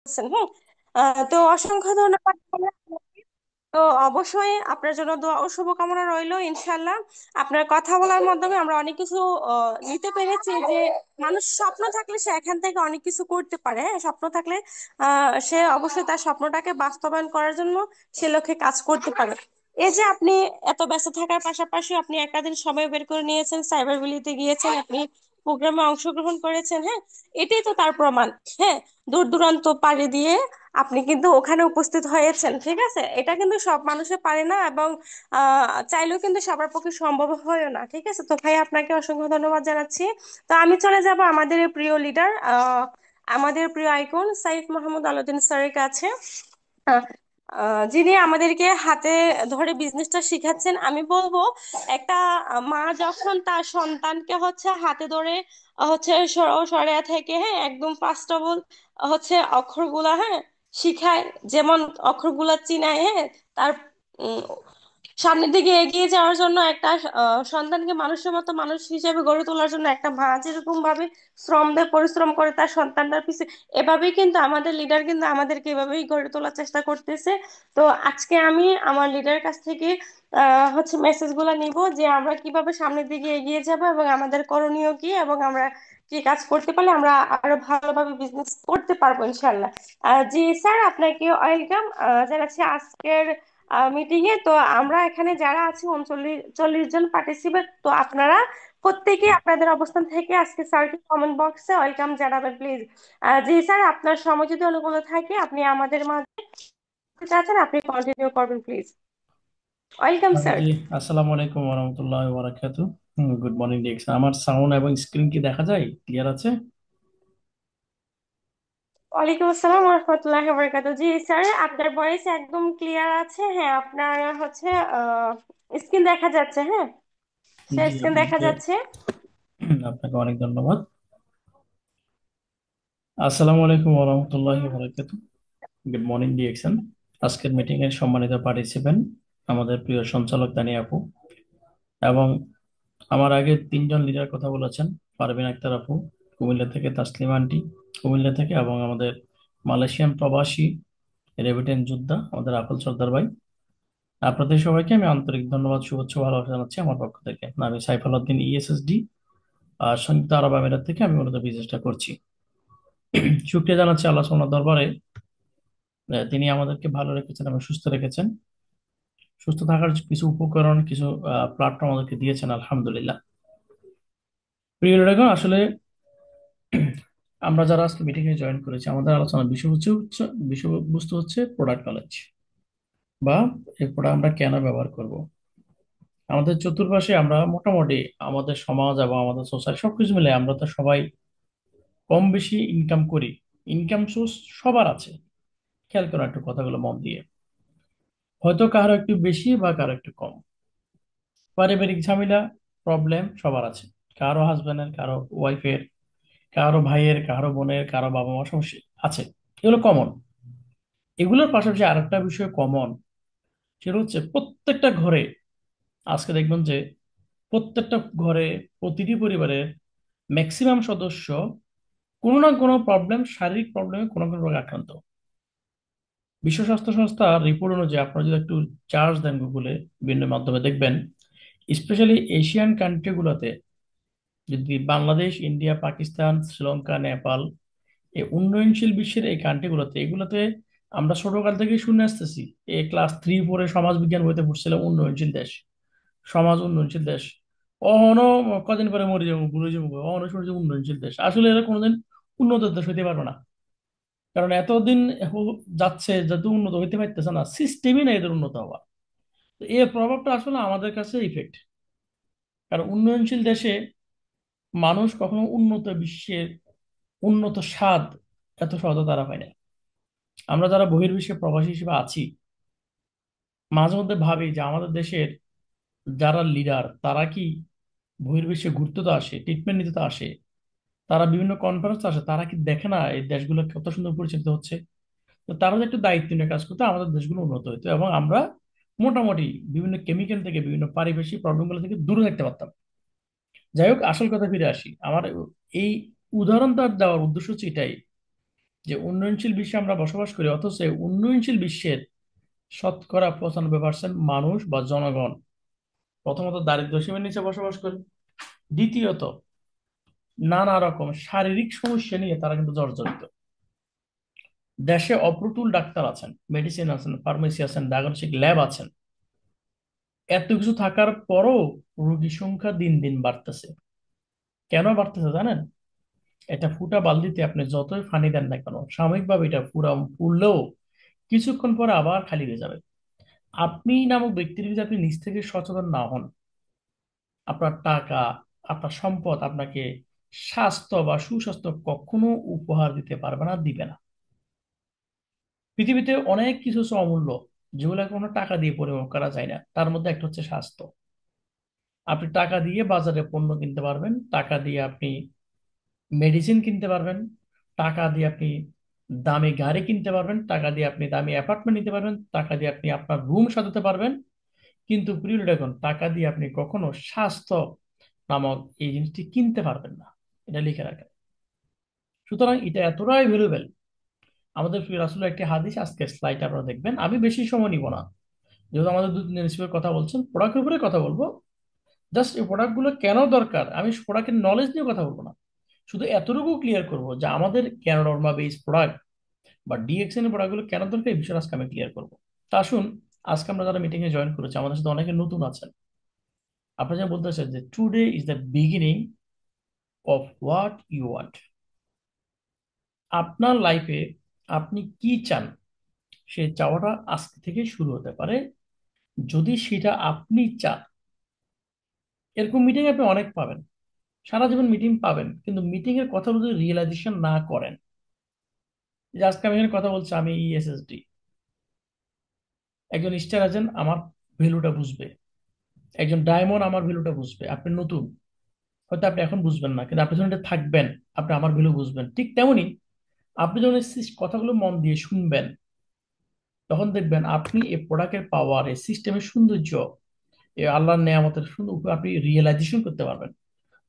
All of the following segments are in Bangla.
করছেন। হ্যাঁ, তো অসংখ্য ধন্যবাদ। তো অবশ্যই আপনার জন্য দোয়া ও শুভকামনা রইলো ইনশাল্লাহ। আপনার কথা বলার মাধ্যমে আমরা অনেক কিছু নিতে পেরেছি যে মানুষ স্বপ্ন থাকলে সে এখান থেকে অনেক কিছু করতে পারে। হ্যাঁ, স্বপ্ন থাকলে সে অবশ্যই তার স্বপ্নটাকে বাস্তবায়ন করার জন্য সে লক্ষ্যে কাজ করতে পারে। এই যে আপনি এত ব্যস্ত থাকার পাশাপাশি আপনি একটা দিন সময় বের করে নিয়েছেন, সাইবার বিলিতে গিয়েছেন, আপনি প্রোগ্রামে অংশগ্রহণ করেছেন। হ্যাঁ, এটাই তো তার প্রমাণ। হ্যাঁ, দূর দূরান্ত পাড়ি দিয়ে আপনি কিন্তু ওখানে উপস্থিত হয়েছেন। ঠিক আছে, এটা কিন্তু সব মানুষে পারে না, এবং চাইলেও কিন্তু সবার পক্ষে সম্ভব হয় না। ঠিক আছে, তো ভাই আপনাকে অসংখ্য ধন্যবাদ জানাচ্ছি। তো আমি চলে যাব আমাদের এই প্রিয় লিডার, আমাদের প্রিয় আইকন সাইফ মাহমুদ আলাউদ্দিন স্যারের কাছে। আহ, যিনি আমাদেরকে হাতে ধরে বিজনেসটা শিখাচ্ছেন। আমি বলবো একটা মা যখন তার সন্তানকে হাতে ধরে সরেয়া থেকে, হ্যাঁ, একদম ফার্স্ট অফ অল অক্ষরগুলা, হ্যাঁ, শিখায়। যেমন অক্ষরগুলা চিনায়, হ্যাঁ, তার উম, সামনের দিকে এগিয়ে যাওয়ার জন্য একটা সন্তানকে মানুষের মতো মানুষ হিসেবে গড়ে তোলার জন্য একটা মা যেরকম ভাবে শ্রম দেয়, পরিশ্রম করে তার সন্তানটার পিছনে, এভাবেই কিন্তু আমাদের লিডার কিন্তু আমাদেরকে এভাবেই গড়ে তোলার চেষ্টা করতেছে। তো আজকে আমি আমার লিডারের কাছ থেকে মেসেজ গুলা নিব যে আমরা কিভাবে সামনের দিকে এগিয়ে যাব, এবং আমাদের করণীয় কি, এবং আমরা কি কাজ করতে পারলে আমরা আরো ভালোভাবে বিজনেস করতে পারবো ইনশাল্লাহ। জি স্যার, আপনাকে ওয়েলকাম জানাচ্ছি আজকের মিটিং এ। তো আমরা এখানে যারা আছি 39 জন পার্টিসিপেট, তো আপনারা প্রত্যেকে আপনাদের অবস্থান থেকে আজকে স্যারকে কমেন্ট বক্সে ওয়েলকাম জানাবেন প্লিজ। জি স্যার, আপনার সময় যদি অনুকূল থাকে আপনি আমাদের মাঝে আছেন, আপনি কন্টিনিউ করবেন প্লিজ। Welcome sir. জি, আসসালামু আলাইকুম ওরহমতুল্লাহ বারাকাতু। Good morning direction. আমার সাউন্ড এবং স্ক্রিন কি দেখা যায়? ক্লিয়ার আছে? ওয়ালাইকুম আসসালাম রহমতুল্লাহ বরকাতুহ। জি স্যার, আপনার ভয়েস একদম ক্লিয়ার আছে। হ্যাঁ, আপনার স্ক্রিন দেখা যাচ্ছে। হ্যাঁ, জি, স্ক্রিন দেখা আপনাকে যাচ্ছে। আপনাকে অনেক ধন্যবাদ। আসসালামু আলাইকুম ওরহমতুল্লাহ বারাকাতু। Good morning direction. আজকের মিটিং এর সম্মানিত পার্টিসিপেন্ট, আমাদের প্রিয় সঞ্চালক দানি আপু, এবং আমার আগে তিনজন লিডার কথা বলেছেন। পারভিন আক্তার আপু কুমিল্লা থেকে, তাসলিমা আন্টি কুমিল্লা থেকে, এবং আমাদের মালয়েশিয়ান প্রবাসী রেভিটেন্স যোদ্ধা আমাদের আকুল সর্দার ভাই। আপনাদের সবাইকে আমি আন্তরিক ধন্যবাদ, শুভেচ্ছা, ভালোবাসা জানাচ্ছি আমার পক্ষ থেকে। আমি সাইফুল উদ্দিন ইএসএসডি, আর সংযুক্ত আরব আমিরাত থেকে আমি মূলত বিজনেসটা করছি। শুক্রিয়া জানাচ্ছি আল্লাহ সুবহানাহু দরবারে, তিনি আমাদেরকে ভালো রেখেছেন এবং সুস্থ রেখেছেন। সুস্থ থাকার কিছু উপকরণ, কিছু প্ল্যাটফর্ম আমাদেরকে দিয়েছেন, আলহামদুলিল্লাহ। প্রিয় লোকগণ, আসলে আমরা যারা আজকে মিটিং এ জয়েন করেছি, আমাদের আলোচনার বিষয়বস্তু হচ্ছে প্রোডাক্ট নলেজ, বা এই প্রোডাক্ট আমরা কেন ব্যবহার করব। আমাদের চতুর্পাশে আমরা মোটামুটি আমাদের সমাজ এবং আমাদের সোসাইটি সবকিছু মিলে আমরা তো সবাই কম বেশি ইনকাম করি। ইনকাম সোর্স সবার আছে। খেয়াল করো একটু কথাগুলো মন দিয়ে। হয়তো কারো একটু বেশি বা কারো একটু কম। পারিবারিক ঝামেলা, প্রবলেম সবার আছে। কারো হাজবেন্ডের, কারো ওয়াইফের, কারো ভাইয়ের, কারো বোনের, কারো বাবা মা সমস্যা আছে। এগুলো কমন। এগুলোর পাশাপাশি আরেকটা বিষয় কমন, সেটা হচ্ছে প্রত্যেকটা ঘরে আজকে দেখবেন যে প্রত্যেকটা ঘরে, প্রতিটি পরিবারের ম্যাক্সিমাম সদস্য কোনো না কোনো প্রবলেম, শারীরিক প্রবলেমে কোনো কোনো রোগে আক্রান্ত। বিশ্ব স্বাস্থ্য সংস্থার রিপোর্ট অনুযায়ী আপনারা যদি একটু চার্জ দেন গুগলে, বিভিন্ন মাধ্যমে দেখবেন, স্পেশালি এশিয়ান কান্ট্রিগুলোতে, যদি বাংলাদেশ, ইন্ডিয়া, পাকিস্তান, শ্রীলঙ্কা, নেপাল, এই উন্নয়নশীল বিশ্বের এই কান্ট্রিগুলোতে, এগুলোতে আমরা ছোটকাল থেকে শুনে আসতেছি। এই ক্লাস 3-4 সমাজ বিজ্ঞান বইতে পড়ছিলাম উন্নয়নশীল দেশ, সমাজ উন্নয়নশীল দেশ। অহনো কদিন পরে মরে যাবো, ভুলে যাবো, অহনো শুনছি উন্নয়নশীল দেশ। আসলে এরা কোনোদিন উন্নত দেশ হইতে পারবে না। কারণ এতদিন যাচ্ছে, যাতে উন্নত হইতে পারতেছে না, সিস্টেমই না এদের উন্নত হওয়া। তো এর প্রভাবটা আসলে আমাদের কাছে ইফেক্ট। কারণ উন্নয়নশীল দেশে মানুষ কখনো উন্নত বিশ্বের উন্নত স্বাদ এত সহজে তারা পায় না। আমরা যারা বহির্বিশ্বে প্রবাসী হিসেবে আছি, মাঝে মধ্যে ভাবি যে আমাদের দেশের যারা লিডার তারা কি বহির্বিশ্বে ঘুরতে তো আসে, ট্রিটমেন্ট নিতে তো আসে, তারা বিভিন্ন কনফারেন্স আসে, তারা কি দেখে না এই দেশগুলো কত সুন্দর পরিচালিত হচ্ছে? তো তারা যদি একটু দায়িত্ব নিয়ে কাজ করতো, আমাদের দেশগুলো উন্নত হতো এবং আমরা মোটামুটি বিভিন্ন কেমিক্যাল থেকে, বিভিন্ন পারিপার্শ্বিক প্রবলেমগুলো থেকে দূরে থাকতে পারতাম। যাই হোক, আসল কথা ফিরে আসি। আমার এই উদাহরণটা দেওয়ার উদ্দেশ্য হচ্ছে এটাই, যে উন্নয়নশীল বিশ্বে আমরা বসবাস করি, অথচ এই উন্নয়নশীল বিশ্বের শতকরা 95% মানুষ বা জনগণ প্রথমত দারিদ্র্য সীমার নিচে বসবাস করে, দ্বিতীয়ত নানা রকম শারীরিক সমস্যা নিয়ে তারা কিন্তু জর্জরিত। দেশে অপ্রতুল ডাক্তার আছেন, মেডিসিন আছেন, ফার্মেসি আছেন, ডায়াগনস্টিক ল্যাব আছেন, এত কিছু থাকার পরও রোগী সংখ্যা দিন দিন বাড়তেছে। কেন বাড়তেছে জানেন? এটা ফুটা বালতিতে আপনি যতই পানি দেন না কেন, সাময়িকভাবে এটা পুরা ফুললেও কিছুক্ষণ পরে আবার খালি হয়ে যাবে। আপনি নামক ব্যক্তির যদি আপনি নিজ থেকে সচেতন না হন, আপনার টাকা, আপনার সম্পদ আপনাকে স্বাস্থ্য বা সুস্বাস্থ্য কখনো উপহার দিতে পারবে না, দিবে না। পৃথিবীতে অনেক কিছু আছে অমূল্য, যেগুলো কোনো টাকা দিয়ে পরিমাপ করা যায় না, তার মধ্যে একটা হচ্ছে স্বাস্থ্য। আপনি টাকা দিয়ে বাজারে পণ্য কিনতে পারবেন, টাকা দিয়ে আপনি মেডিসিন কিনতে পারবেন, টাকা দিয়ে আপনি দামি গাড়ি কিনতে পারবেন, টাকা দিয়ে আপনি দামি অ্যাপার্টমেন্ট নিতে পারবেন, টাকা দিয়ে আপনি আপনার রুম সাজাতে পারবেন। কিন্তু প্রিয় দেখুন, টাকা দিয়ে আপনি কখনো স্বাস্থ্য নামক এই জিনিসটি কিনতে পারবেন না। এটা লিখে রাখেন। সুতরাং এটা এতটাই ভ্যালুয়েবল। আমাদের প্রিয় রাসূলের একটি হাদিস, আজকে স্লাইড আপনারা দেখবেন, আমি বেশি সময় নিব না, যেহেতু আমাদের দু তিন রেসিপির কথা বলছেন, প্রোডাক্টের উপরে কথা বলবো। জাস্ট এই প্রোডাক্টগুলো কেন দরকার, আমি প্রোডাক্টের নলেজ নিয়ে কথা বলবো না, শুধু এতটুকু ক্লিয়ার করবো যে আমাদের ক্যানোডর্মা বেস প্রোডাক্ট বা ডিএক্সএন এর প্রোডাক্টগুলো কেন দরকার, এই বিষয়ে আজকে আমি ক্লিয়ার করবো। তা আসুন, আজকে আমরা যারা মিটিং এ জয়েন করেছি, আমাদের সাথে অনেকে নতুন আছেন। আপনারা যা বলতে চান যে today is the beginning of what you want. আপনার লাইফে আপনি কি চান, সেই চাওয়াটা আজকে থেকে শুরু হতে পারে, যদি সেটা আপনি চান। এরকম মিটিং আপনি অনেক পাবেন, সারা জীবন মিটিং পাবেন, কিন্তু মিটিং এর কথা যদি রিয়েলাইজেশন না করেন, যে আজকে আমি এখানে কথা বলছি, আমি এসএসডি, একজন স্টার এজেন্ট আমার ভ্যালুটা বুঝবে, একজন ডায়মন্ড আমার ভ্যালুটা বুঝবে। আপনি নতুন, হয়তো আপনি এখন বুঝবেন না, কিন্তু আপনি যখন এটা থাকবেন, আপনি আমার ভ্যালু বুঝবেন। ঠিক তেমনি আপনি যখন এই কথাগুলো মন দিয়ে শুনবেন, তখন দেখবেন আপনি এই প্রোডাক্টের পাওয়ার, এই সিস্টেমের সৌন্দর্য, এই আল্লাহর নেয়ামতের সুন্দর উপর আপনি রিয়েলাইজেশন করতে পারবেন।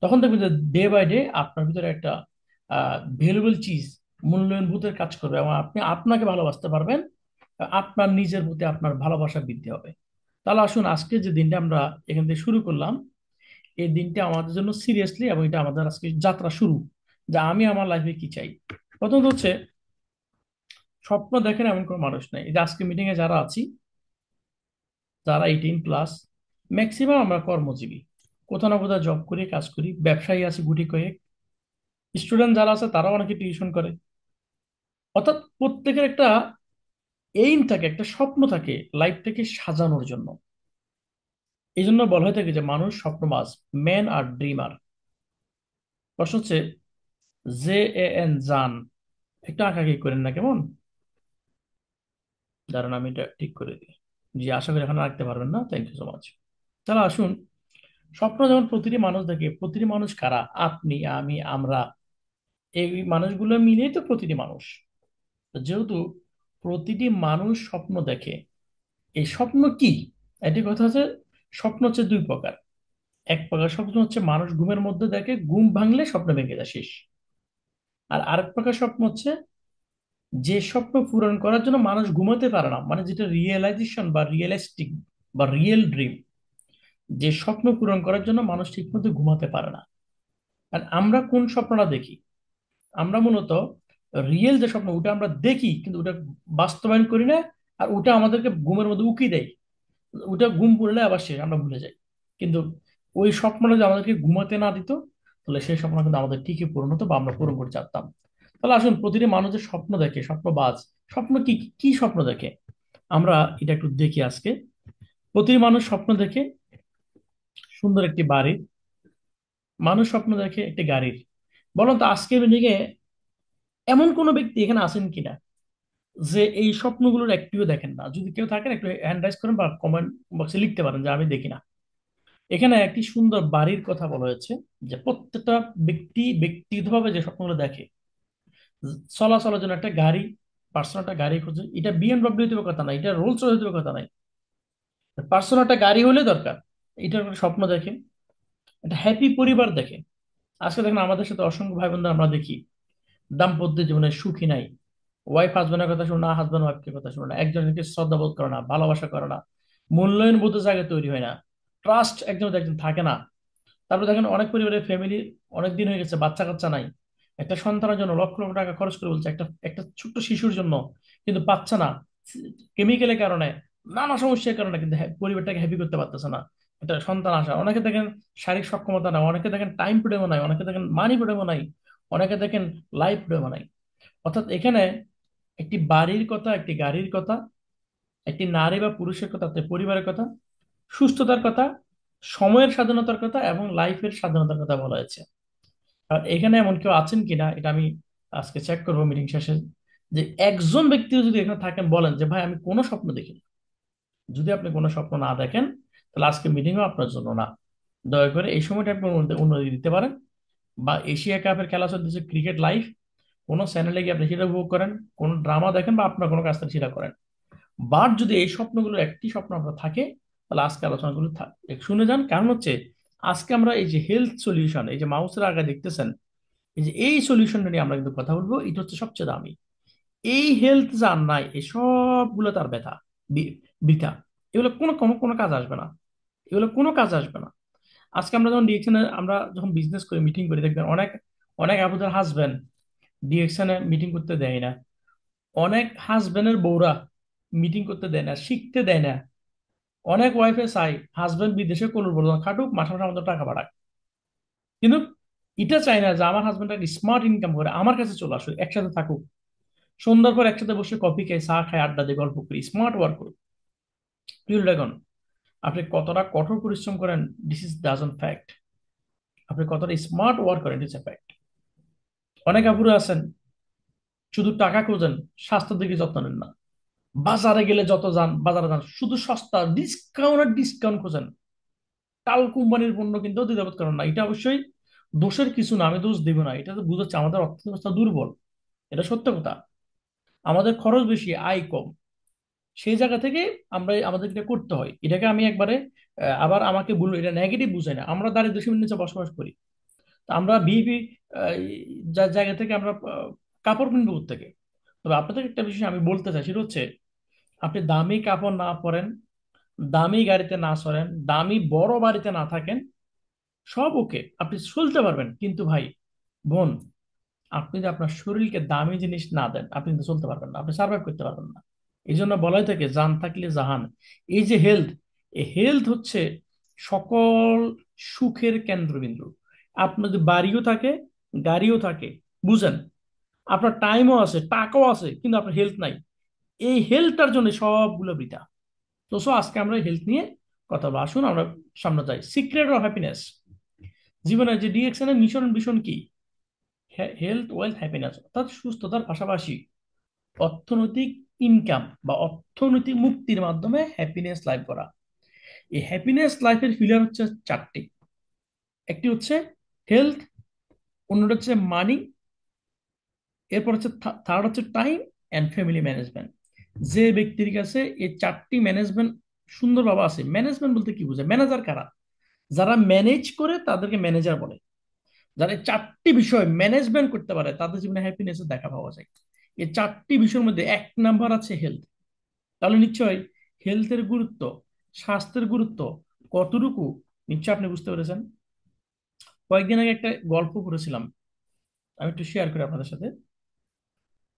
তখন দেখবেন যে ডে বাই ডে আপনার ভিতরে একটা ভ্যালুয়েবল চিজ, মূল্যায়ন ভূতের কাজ করবে, এবং আপনি আপনাকে ভালোবাসতে পারবেন। আপনার নিজের প্রতি আপনার ভালোবাসা বৃদ্ধি হবে। তাহলে আসুন, আজকে যে দিনটা আমরা এখান থেকে শুরু করলাম, এই দিনটা আমাদের জন্য সিরিয়াসলি, এবং এটা আমাদের আজকে যাত্রা শুরু, যে আমি আমার লাইফে কি চাই। প্রথমত হচ্ছে, স্বপ্ন দেখেন এমন কোনো মানুষ নাই। এই যে আজকে মিটিং এ যারা আছি, যারা 18+, ম্যাক্সিমাম আমরা কর্মজীবী, কোথাও না কোথাও জব করি, কাজ করি, ব্যবসায়ী আছে গুটি কয়েক, স্টুডেন্ট যারা আছে তারাও অনেকে টিউশন করে। অর্থাৎ প্রত্যেকের একটা এইম থাকে, একটা স্বপ্ন থাকে লাইফটাকে সাজানোর জন্য। এই জন্য বলা হয়ে থাকে যে মানুষ স্বপ্নবাজ, ম্যান আর ড্রিমার। প্রশ্ন হচ্ছে, JAN জান, একটু আঁকাআঁকি করেন না কেমন? দাঁড়ান আমি এটা ঠিক করে দিই। জি, আশা করি এখন রাখতে পারবেন না, থ্যাংক ইউ সো মাচ। তাহলে আসুন, স্বপ্ন যেমন প্রতিটি মানুষ দেখে, প্রতিটি মানুষ কারা? আপনি, আমি, আমরা, এই মানুষগুলো মিলেই তো প্রতিটি মানুষ। তো যেহেতু প্রতিটি মানুষ স্বপ্ন দেখে, এই স্বপ্ন কি? একটি কথা আছে, স্বপ্ন হচ্ছে দুই প্রকার। এক প্রকার স্বপ্ন হচ্ছে মানুষ ঘুমের মধ্যে দেখে, ঘুম ভাঙলে স্বপ্ন ভেঙে যায়, শেষ। আর আরেক প্রকার স্বপ্ন হচ্ছে যে স্বপ্ন পূরণ করার জন্য মানুষ ঘুমাতে পারে না, মানে যেটা রিয়েলাইজেশন বা রিয়েলিস্টিক বা রিয়েল ড্রিম, যে স্বপ্ন পূরণ করার জন্য মানুষ ঠিকমতো ঘুমাতে পারে না। আর আমরা কোন স্বপ্নটা দেখি? আমরা মূলত রিয়েল যে স্বপ্ন, ওটা আমরা দেখি কিন্তু ওটা বাস্তবায়ন করি না। আর ওটা আমাদেরকে ঘুমের মধ্যে উকি দেয়, ওটা ঘুম পড়লে আবার শেষ, আমরা ভুলে যাই। কিন্তু ওই স্বপ্নটা যদি আমাদেরকে ঘুমাতে না দিত, তাহলে সেই স্বপ্ন কিন্তু আমাদের ঠিকই পূরণ হতো বা আমরা পূরণ করতে পারতাম। তাহলে আসুন, প্রতিটি মানুষ যে স্বপ্ন দেখে, স্বপ্নবাজ, স্বপ্ন কি কি স্বপ্ন দেখে আমরা এটা একটু দেখি আজকে। প্রতিটি মানুষ স্বপ্ন দেখে সুন্দর একটি বাড়ির, মানুষ স্বপ্ন দেখে একটি গাড়ির। বলুন তো, আজকের মিটিংয়ে এমন কোনো ব্যক্তি এখানে আছেন কিনা যে এই স্বপ্নগুলোর একটিও দেখেন না? যদি কেউ থাকেন, একটু হ্যান্ড রাইজ করেন বা কমেন্ট বক্সে লিখতে পারেন যে আমি দেখি না। এখানে একটি সুন্দর বাড়ির কথা বলা হয়েছে, যে প্রত্যেকটা ব্যক্তি ব্যক্তিগতভাবে যে স্বপ্নগুলো দেখে, চলাচলের জন্য একটা গাড়ি, পার্সোনাল একটা গাড়ি খুঁজে, এটা বিএমডব্লিউ হতে কথা নাই, এটা রোলস রয়েস হতে কথা নাই, পার্সোনাল একটা গাড়ি হলে দরকার। এটার একটা স্বপ্ন দেখে, একটা হ্যাপি পরিবার দেখে। আজকে দেখেন আমাদের সাথে অসংখ্য ভাই বোনদের আমরা দেখি দাম্পত্য জীবনে সুখী নাই, ওয়াইফ হাজবেন্ডের কথা শুনে না, হাজবেন্ড ওয়াইফকে কথা শুনে না, একজনকে শ্রদ্ধা বোধ করে না, ভালোবাসা করে না, মূল্যায়ন বোধ জায়গায় তৈরি হয় না, ট্রাস্ট একজন একজন থাকে না। তারপর দেখেন অনেক পরিবারের ফ্যামিলি অনেক দিন হয়ে গেছে, বাচ্চা কাচ্চা নাই, একটা সন্তানের জন্য লক্ষ লক্ষ টাকা খরচ করে বলছে, একটা একটা ছোট্ট শিশুর জন্য, কিন্তু পাচ্ছে না, কেমিক্যালের কারণে, নানা সমস্যার কারণে, কিন্তু পরিবারটাকে হ্যাপি করতে পারতেছে না। একটা সন্তান আসা, অনেকে দেখেন শারীরিক সক্ষমতা নাই, অনেকে দেখেন টাইম ফ্রিডমও নাই, অনেকে দেখেন মানি ফ্রিডমও নাই, অনেকে দেখেন লাইফ ফ্রিডমও নাই। অর্থাৎ এখানে একটি বাড়ির কথা, একটি গাড়ির কথা, একটি নারী বা পুরুষের কথা, একটি পরিবারের কথা, সুস্থতার কথা, সময়ের স্বাধীনতার কথা এবং লাইফের স্বাধীনতার কথা বলা হয়েছে। আর এখানে এমন কেউ আছেন কিনা এটা আমি আজকে চেক করবো মিটিং শেষে, যে একজন ব্যক্তিও যদি এখানে থাকেন বলেন যে ভাই আমি কোনো স্বপ্ন দেখিনি। যদি আপনি কোনো স্বপ্ন না দেখেন, তাহলে আজকে মিটিংও আপনার জন্য না। দয়া করে এই সময়টা আপনি উন্নতি দিতে পারেন, বা এশিয়া কাপের খেলা চলতেছে, ক্রিকেট লাইভ, কোনো চ্যানেলে গিয়ে আপনি সেটা উপভোগ করেন, কোনো ড্রামা দেখেন, বা আপনার কোনো কাজ থেকে সেটা করেন। বাট যদি এই স্বপ্নগুলো একটি স্বপ্ন আপনার থাকে, তাহলে আজকে আলোচনাগুলো শুনে যান। কারণ হচ্ছে আজকে আমরা এই যে হেলথ সলিউশন, এই যে মাউসের আগে দেখতেছেন, এই যে এই সলিউশনটা নিয়ে আমরা কিন্তু কথা বলবো, এটা হচ্ছে সবচেয়ে দামি। এই হেলথ যার নাই, এই সবগুলো তার ব্যথা, বৃথা। এগুলো কোনো কোনো কোনো কাজ আসবে না, এগুলো কোনো কাজ আসবে না। আজকে আমরা যখন ডিএকশনে, আমরা যখন বিজনেস করি, মিটিং করি, দেখবেন অনেক অনেক আপুদের হাজবেন্ড ডিএকশনে মিটিং করতে দেয় না, অনেক হাজবেন্ডের বউরা মিটিং করতে দেয় না, শিখতে দেয় না। অনেক ওয়াইফে চাই হাজবেন্ড বিদেশে কোনো বলতো খাটুক, মাসে মাসে আমাদের টাকা পাঠাক, কিন্তু এটা চাই না যে আমার হাজবেন্ড একটা স্মার্ট ইনকাম করে আমার কাছে চলে আসুক, একসাথে থাকুক, সন্ধ্যার পর একসাথে বসে কফি খাই, চা খাই, আড্ডা দিয়ে গল্প করি, স্মার্ট ওয়ার্ক করুক। প্রিয় ড্রাগন, আপনি কতটা কঠোর পরিশ্রম করেন, দিস ইজ ডাজন্ট ফ্যাক্ট। আপনি কতটা স্মার্ট ওয়ার্ক করেন, ইটস এ ফ্যাক্ট। অনেক আপুরে আছেন শুধু টাকা খোঁজেন, স্বাস্থ্যের দিকে যত্ন নেন না। বাজারে গেলে যত যান, বাজারে যান শুধু সস্তা ডিসকাউন্ট আর ডিসকাউন্ট খোঁজেন, টাল কোম্পানির পণ্য কিন্তু দ্বিধাবোধ করেন না। এটা অবশ্যই দোষের কিছু না, আমি দোষ দিব না, এটা তো বুঝাচ্ছে আমাদের অর্থব্যবস্থা দুর্বল, এটা সত্য কথা। আমাদের খরচ বেশি, আয় কম, সেই জায়গা থেকে আমরা আমাদের এটা করতে হয়। এটাকে আমি একবারে আবার আমাকে বলবো, এটা নেগেটিভ বুঝাই না, আমরা দারিদ্র্য সীমার নিচে বসবাস করি, তো আমরা বিএপি জায়গা থেকে আমরা কাপড় কিনবো থেকে। তবে আপনাদের একটা বিষয় আমি বলতে চাই, সেটা হচ্ছে আপনি দামি কাপড় না পরেন, দামি গাড়িতে না চড়েন, দামি বড় বাড়িতে না থাকেন, সব ওকে, আপনি চলতে পারবেন, কিন্তু ভাই, বোন, আপনি যদি আপনার শরীরকে দামি জিনিস না দেন, আপনি কিন্তু চলতে পারবেন না, আপনি সার্ভাইভ করতে পারবেন না। এই জন্য বলাই থাকে জান থাকলে জাহান। এই যে হেলথ, এই হেলথ হচ্ছে সকল সুখের কেন্দ্রবিন্দু। আপনার যদি বাড়িও থাকে, গাড়িও থাকে, বুঝেন, আপনার টাইমও আছে, টাকাও আছে, কিন্তু আপনার হেলথ নাই, এই হেলথটার জন্য সবগুলো বৃথা। তো আজকে আমরা হেলথ নিয়ে কথা বলবো, আসুন আমরা সামনে যাই। সিক্রেট অফ হ্যাপিনেস, জীবনের যে ডিরেকশনের মিশন, ভীষণ কি? হেলথ, ওয়েলথ, হ্যাপিনেস, অর্থাৎ সুস্থতার পাশাপাশি অর্থনৈতিক ইনকাম বা অর্থনৈতিক মুক্তির মাধ্যমে হ্যাপিনেস লাইফ করা। এই হ্যাপিনেস লাইফের ফিলার হচ্ছে চারটি। একটি হচ্ছে হেলথ, অন্যটা হচ্ছে মানি, এরপর হচ্ছে থার্ড হচ্ছে টাইম অ্যান্ড ফ্যামিলি ম্যানেজমেন্ট। যে ব্যক্তির কাছে এই চারটি ম্যানেজমেন্ট সুন্দরভাবে আছে, ম্যানেজমেন্ট বলতে কি বোঝায়, ম্যানেজার কারা? যারা ম্যানেজ করে তাদেরকে ম্যানেজার বলে। যারা এই চারটি বিষয় ম্যানেজমেন্ট করতে পারে তাদের জীবনে হ্যাপিনেসের দেখা পাওয়া যায়। এই চারটি বিষয়ের মধ্যে এক নাম্বার আছে হেলথ। তাহলে নিশ্চয় হেলথের গুরুত্ব, স্বাস্থ্যের গুরুত্ব কতটুকু, নিশ্চয় আপনি বুঝতে পেরেছেন। কয়েকদিন আগে একটা গল্প পড়েছিলাম, আমি একটু শেয়ার করি আপনাদের সাথে।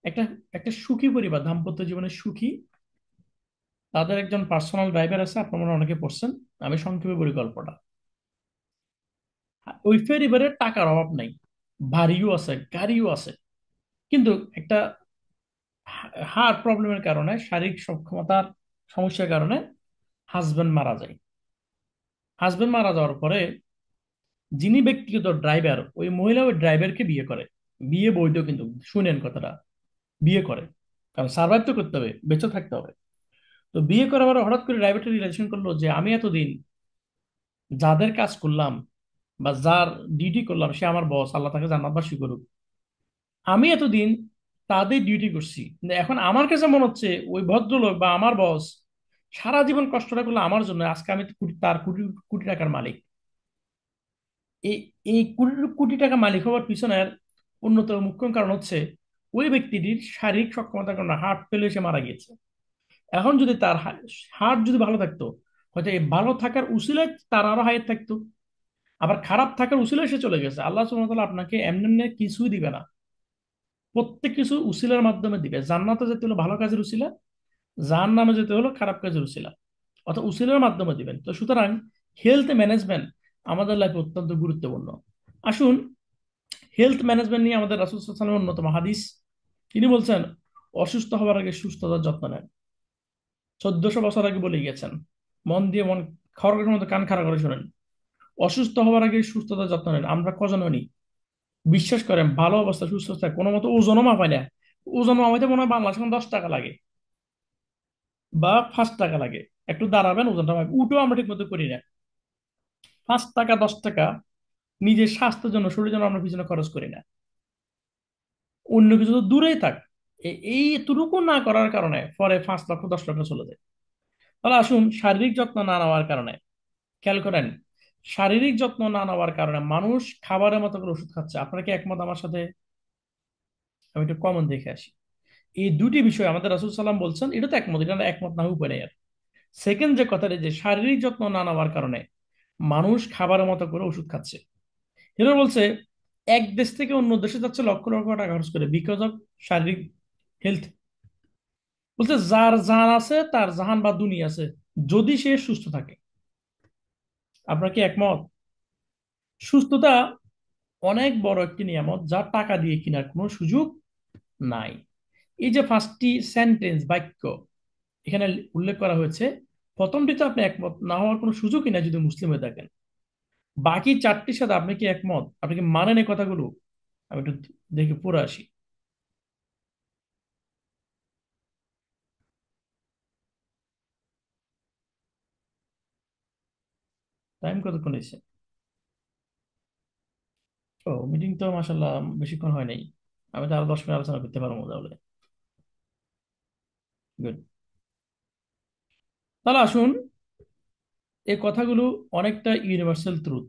একটা একটা সুখী পরিবার, দাম্পত্য জীবনে সুখী, তাদের একজন পার্সোনাল ড্রাইভার আছে, আপনারা মনে হয় অনেকে পড়ছেন, আমি সংক্ষেপে বলি গল্পটা। ওই পরিবারের টাকার অভাব নাই, বাড়িও আছে, গাড়িও আছে, কিন্তু একটা হার্ট প্রবলেমের কারণে, শারীরিক সক্ষমতার সমস্যার কারণে হাজবেন্ড মারা যায়। হাজবেন্ড মারা যাওয়ার পরে যিনি ব্যক্তিগত ড্রাইভার, ওই মহিলা ওই ড্রাইভারকে বিয়ে করে। বিয়ে বৈধ কিন্তু, শুনেন কথাটা, বিয়ে করে, কারণ সার্ভাইভ তো করতে হবে, বেঁচে থাকতে হবে। তো বিয়ে করার পরে হঠাৎ করে ড্রাইভারটা রিয়েলাইজেশন করলো যে আমি এতদিন যাদের কাজ করলাম বা যার ডিউটি করলাম, সে আমার বস, আল্লাহ তাকে জান্নাতবাসী করুক, আমি এতদিন তাদের ডিউটি করছি, কিন্তু এখন আমার কাছে মনে হচ্ছে ওই ভদ্রলোক বা আমার বস সারা জীবন কষ্টটা করলো আমার জন্য, আজকে আমি তো তার কোটি কোটি টাকার মালিক। এই এই কোটি কোটি টাকা মালিক হওয়ার পিছনের অন্যতম মুখ্য কারণ হচ্ছে ওই ব্যক্তিটির শারীরিক সক্ষমতার কারণে হার্ট ফেল হয়ে সে মারা গিয়েছে। এখন যদি তার হার্ট যদি ভালো থাকতো, হয়তো এই ভালো থাকার উসিলায় তার আরো হায়াত থাকতো। আবার খারাপ থাকার উসিলায় সে চলে গেছে। আল্লাহ সুবহানাহু ওয়া তাআলা আপনাকে এমনি এমনি কিছুই দিবে না, প্রত্যেক কিছু উসিলার মাধ্যমে দিবে। জান্নাতে যেতে হলো ভালো কাজের উসিলা, জাহান্নামে যেতে হলো খারাপ কাজের উসিলা, অর্থাৎ উসিলার মাধ্যমে দিবেন। তো সুতরাং হেলথ ম্যানেজমেন্ট আমাদের লাইফে অত্যন্ত গুরুত্বপূর্ণ। আসুন, হেলথ ম্যানেজমেন্ট নিয়ে আমাদের রাসূল সাল্লাল্লাহু আলাইহি ওয়াসাল্লামের অন্যতম হাদিস, তিনি বলছেন, অসুস্থ হওয়ার আগে সুস্থতার যত্ন নেন। 1400 বছর আগে বলে গিয়েছেন। মন দিয়ে মন খড়গের মতো কান খাড়া করে শুনেন। অসুস্থ হওয়ার আগে সুস্থতার যত্ন নেন। আমরা কজন নিই? বিশ্বাস করেন, ভালো অবস্থা সুস্থ অবস্থায় কোনো মতো ওজনও মাপাই না। ওজন মাপাইতে মনে হয় বাংলাদেশ এখন 10 টাকা লাগে বা 5 টাকা লাগে। একটু দাঁড়াবেন, ওজনটা মাপবেন, উঠেও আমরা ঠিক মতো করি না। 5 টাকা 10 টাকা নিজের স্বাস্থ্যের জন্য, শরীরের জন্য আমরা পিছনে খরচ করি না। অন্য কিছু তো দূরেই থাক, এই এতটুকু না করার কারণে পরে 5 লক্ষ 10 লক্ষ চলে যায়। তাহলে আসুন, শারীরিক যত্ন না নেওয়ার কারণে, খেয়াল করেন, শারীরিক যত্ন না নেওয়ার কারণে মানুষ খাবারের মতো করে ওষুধ খাচ্ছে। আপনারা কি একমত আমার সাথে? আমি একটু কমন দেখে আসি। এই দুটি বিষয় আমাদের রাসূল সাল্লাম বলছেন, এটা তো একমত, এটা না একমত না উপায় নেই আর। সেকেন্ড যে কথাটা, যে শারীরিক যত্ন না নেওয়ার কারণে মানুষ খাবারের মতো করে ওষুধ খাচ্ছে। এটা বলছে এক দেশ থেকে অন্য দেশে যাচ্ছে লক্ষ লক্ষ টাকা খরচ করে, বিকজ অফ শারীরিক হেলথ। বলছে যার জান আছে তার জাহান বা দুনিয়া আছে, যদি সে সুস্থ থাকে। আপনার কি একমত? সুস্থতা অনেক বড় একটি নিয়ামত, যা টাকা দিয়ে কেনার কোনো সুযোগ নাই। এই যে 5টি সেন্টেন্স বাক্য এখানে উল্লেখ করা হয়েছে, প্রথমটিতে আপনি একমত না হওয়ার কোনো সুযোগই নাই যদি মুসলিম হয়ে থাকেন। বাকি 4টির সাথে আপনি কি একমত? আপনি কি মানেন এই কথাগুলো? আমি একটু দেখে পড়ে আসি। টাইম কতক্ষণ হয়েছে? ও, মিটিং তো মাসাল্লাহ বেশিক্ষণ হয় নাই। আমি তো আরো 10 মিনিট আলোচনা করতে পারবো তাহলে। গুড। তাহলে আসুন, এই কথাগুলো অনেকটা ইউনিভার্সাল ট্রুথ,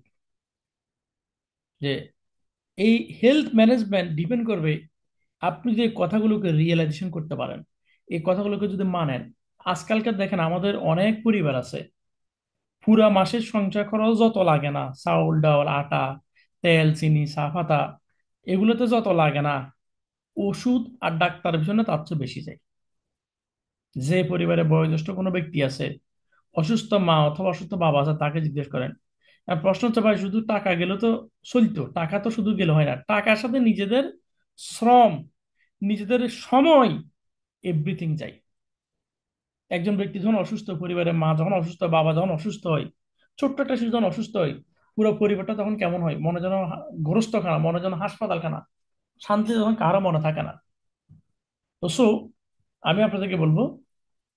যে এই হেলথ ম্যানেজমেন্ট ডিপেন্ড করবে আপনি যে কথাগুলোকে রিয়েলাইজেশন করতে পারেন, এই কথাগুলোকে যদি মানেন। আজকালকার দেখেন, আমাদের অনেক পরিবার আছে, পুরা মাসের সংসার খরচ যত লাগে না, চাউল ডাউল আটা তেল চিনি চা পাতা, এগুলোতে যত লাগে না, ওষুধ আর ডাক্তারের পিছনে তার চেয়ে বেশি যায়। যে পরিবারে বয়োজ্যেষ্ঠ কোনো ব্যক্তি আছে, অসুস্থ মা অথবা অসুস্থ বাবা আছে, তাকে জিজ্ঞেস করেন। আর প্রশ্ন হচ্ছে, ভাই শুধু টাকা গেলে তো চলতো? টাকা তো শুধু গেলে হয় না, টাকার সাথে নিজেদের শ্রম, নিজেদের সময়, এভরিথিং চাই। একজন ব্যক্তি যখন অসুস্থ, পরিবারের মা যখন অসুস্থ, বাবা যখন অসুস্থ হয়, ছোট্ট একটা শিশু যখন অসুস্থ হয়, পুরো পরিবারটা তখন কেমন হয়? মনে যেন গোরস্থাখানা, মনে যেন হাসপাতালখানা, শান্তি তখন কারো মনে থাকে না। তো আমি আপনাদেরকে বলবো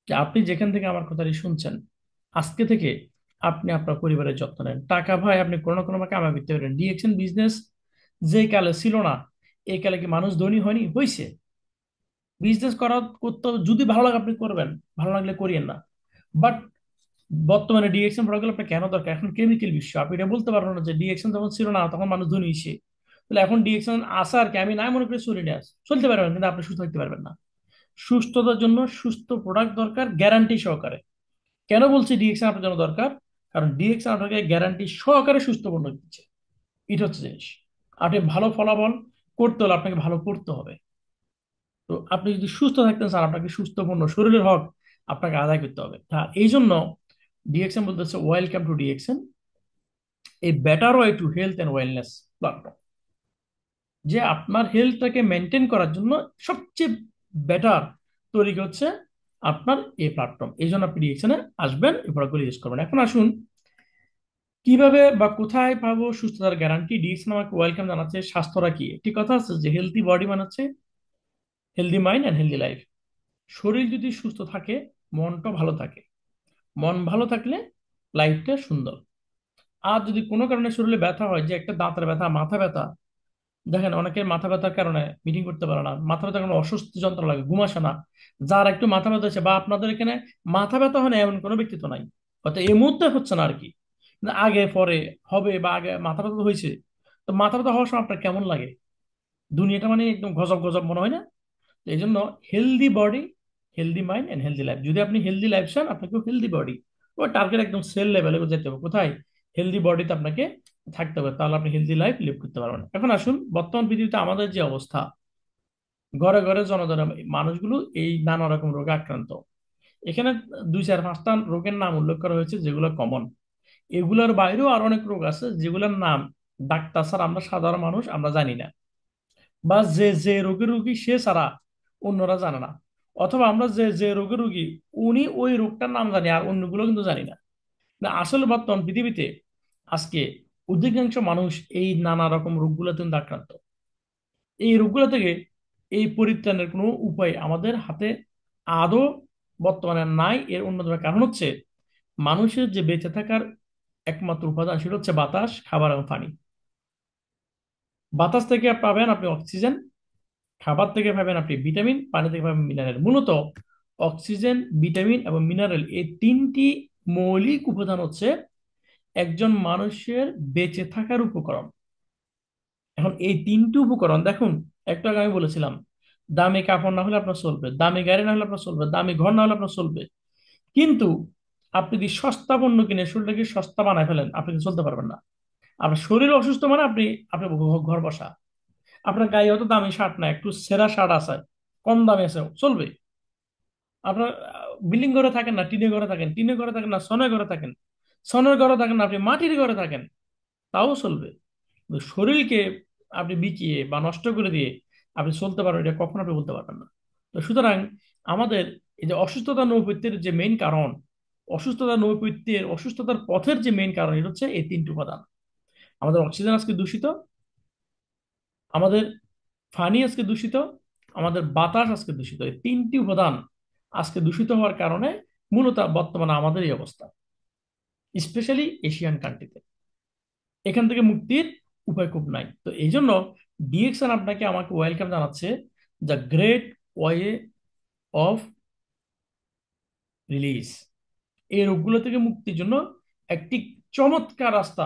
যে আপনি যেখান থেকে আমার কথাটি শুনছেন, আজকে থেকে আপনি আপনার পরিবারের যত্ন নেন। টাকা ভাই আপনি কোনো না কোনো ভাবে কামাই করতে পারেন। ডিএকশন বিজনেস যে কালে ছিল না, এই কালে কি মানুষ ধনী হয়নি? হয়েছে। বিজনেস করতে হবে, যদি ভালো লাগে আপনি করবেন, ভালো লাগলে করিয়েন না। বাট বর্তমানে ডিএকশন প্রোডাক্ট আপনার কেন দরকার? এখন কেমিক্যাল বিশ্ব, আপনি এটা বলতে পারবেন না যে ডিএকশন যখন ছিল না তখন মানুষ ধনী হয়েছে, তাহলে এখন ডিএকশন আসা আর কি, আমি না মনে করি চলে নিয়ে চলতে পারবেন, কিন্তু আপনি সুস্থ থাকতে পারবেন না। সুস্থতার জন্য সুস্থ প্রোডাক্ট দরকার, গ্যারান্টি সহকারে। কেন বলছি ডিএকশন আপনার জন্য দরকার? কারণ ডিএকশন আপনাকে গ্যারান্টি সহকারে সুস্থ পণ্য দিচ্ছে। এটা হচ্ছে জিনিস। আপনি ভালো ফলাফল করতে হলে আপনাকে ভালো করতে হবে। তো আপনি যদি সুস্থ থাকতেন স্যার, আপনাকে সুস্থ পণ্য, শরীরের হক আপনাকে আদায় করতে হবে। এই জন্য ডিএক্সএন বলতেছে, welcome to DXN, a better way to health and wellness platform. যে আপনার হেলথটাকে মেনটেন করার জন্য সবচেয়ে বেটার তরিকা হচ্ছে আপনার এই প্ল্যাটফর্ম। এই জন্য আপনি ডিএক্সএনে আসবেন, এই প্রোডাক্টগুলো ইউজ করবেন। এখন আসুন, কিভাবে বা কোথায় পাবো সুস্থতার গ্যারান্টি? ডিএক্সএন আমাকে ওয়েলকাম জানাচ্ছে। স্বাস্থ্যটা কি? একটি কথা আছে যে হেলদি বডি মানে হচ্ছে healthy mind and healthy life. শরীর যদি সুস্থ থাকে, মনটা ভালো থাকে। মন ভালো থাকলে লাইফটা সুন্দর। আর যদি কোনো কারণে শরীরে ব্যথা হয়, যে একটা দাঁতের ব্যথা, মাথা ব্যথা, দেখেন অনেকের মাথা ব্যথার কারণে মিটিং করতে পারে না, মাথা ব্যথার কারণে অস্বস্তি যন্ত্রণা লাগে, ঘুম আসে না। যার একটু মাথা ব্যথা হচ্ছে, বা আপনাদের এখানে মাথা ব্যথা হয় না এমন কোনো ব্যক্তি তো নাই, হয়তো এই মুহূর্তে হচ্ছে না আর কি, কিন্তু আগে পরে হবে, বা আগে মাথা ব্যথা তো হয়েছে। তো মাথা ব্যথা হওয়ার সময় আপনার কেমন লাগে? দুনিয়াটা মানে একদম গজব গজব মনে হয় না? এই জন্য healthy body, healthy mind and healthy life. যদি আপনি হেলদি লাইফ চান, আপনাকে হেলদি বডি ও টার্গেট একদম সেল লেভেলে যেতে হবে। কোথায়? হেলদি বডিতে আপনাকে থাকতে হবে, তাহলে আপনি হেলদি লাইফ লিভ করতে পারবেন। এখন আসুন, বর্তমান পৃথিবীতে আমাদের যে অবস্থা, ঘরে ঘরে জনজনে মানুষগুলো এই নানা রকম রোগে আক্রান্ত। এখানে দুই চার পাঁচটা রোগের নাম উল্লেখ করা হয়েছে যেগুলো কমন। এগুলোর বাইরেও আরো অনেক রোগ আছে যেগুলোর নাম ডাক্তার স্যার আমরা সাধারণ মানুষ আমরা জানি না, বা যে যে রোগের রোগী সে ছাড়া অন্যরা জানে না। অথবা আমরা যে যে রোগের রোগী উনি ওই রোগটার নাম জানি আর অন্যগুলো কিন্তু জানি না। না, আসলে বর্তমান পৃথিবীতে আজকে অধিকাংশ মানুষ এই নানা রকম রোগগুলোতে কিন্তু আক্রান্ত। এই রোগগুলো থেকে এই পরিত্রাণের কোনো উপায় আমাদের হাতে আদৌ বর্তমানে নাই। এর অন্যতম কারণ হচ্ছে মানুষের যে বেঁচে থাকার একমাত্র উপাদান সেটা হচ্ছে বাতাস, খাবার এবং পানি। বাতাস থেকে পাবেন আপনি অক্সিজেন, খাবার থেকে পাবেন আপনি ভিটামিন, পানি থেকে পাবেন মিনারেল। মূলত অক্সিজেন, ভিটামিন এবং মিনারেল এই তিনটি মৌলিক উপাদান হচ্ছে একজন মানুষের বেঁচে থাকার উপকরণ। এখন এই তিনটি উপকরণ দেখুন, একটু আগে আমি বলেছিলাম দামি কাপড় না হলে আপনার চলবে, দামি গাড়ি না হলে আপনার চলবে, দামি ঘর না হলে আপনার চলবে, কিন্তু আপনি যদি সস্তা পণ্য কিনে শরীরটাকে সস্তা বানায় ফেলেন, আপনি কিন্তু চলতে পারবেন না। আপনার শরীর অসুস্থ মানে আপনি আপনার ঘর বসা। আপনার গায়ে হয়তো দামি শার্ট না, একটু সেরা শার্ট আছে, কম দামে আছে, চলবে। আপনার বিল্ডিং ঘরে থাকেন না টিনের ঘরে থাকেন, টিনের ঘরে থাকেন না সনের ঘরে থাকেন, সনের ঘরে থাকেন না আপনি মাটির ঘরে থাকেন, তাও চলবে। কিন্তু শরীরকে আপনি বিকিয়ে বা নষ্ট করে দিয়ে আপনি চলতে পারবেন, এটা কখনো আপনি বলতে পারবেন না। তো সুতরাং আমাদের এই যে অসুস্থতা নৈপথ্যের যে মেইন কারণ, অসুস্থতার পথের যে মেইন কারণ, এটা হচ্ছে এই তিনটি উপাদান। আমাদের অক্সিজেন আজকে দূষিত, আমাদের পানি আজকে দূষিত, আমাদের বাতাস আজকে দূষিত। এই তিনটি উপাদান আজকে দূষিত হওয়ার কারণে মূলত বর্তমানে আমাদের এই অবস্থা, স্পেশালি এশিয়ান কান্ট্রিতে। এখান থেকে মুক্তির উপায় খুব নাই। তো এই জন্য ডিএক্সএন আপনাকে আমাকে ওয়েলকাম জানাচ্ছে the great way of release. এই রোগগুলো থেকে মুক্তির জন্য একটি চমৎকার রাস্তা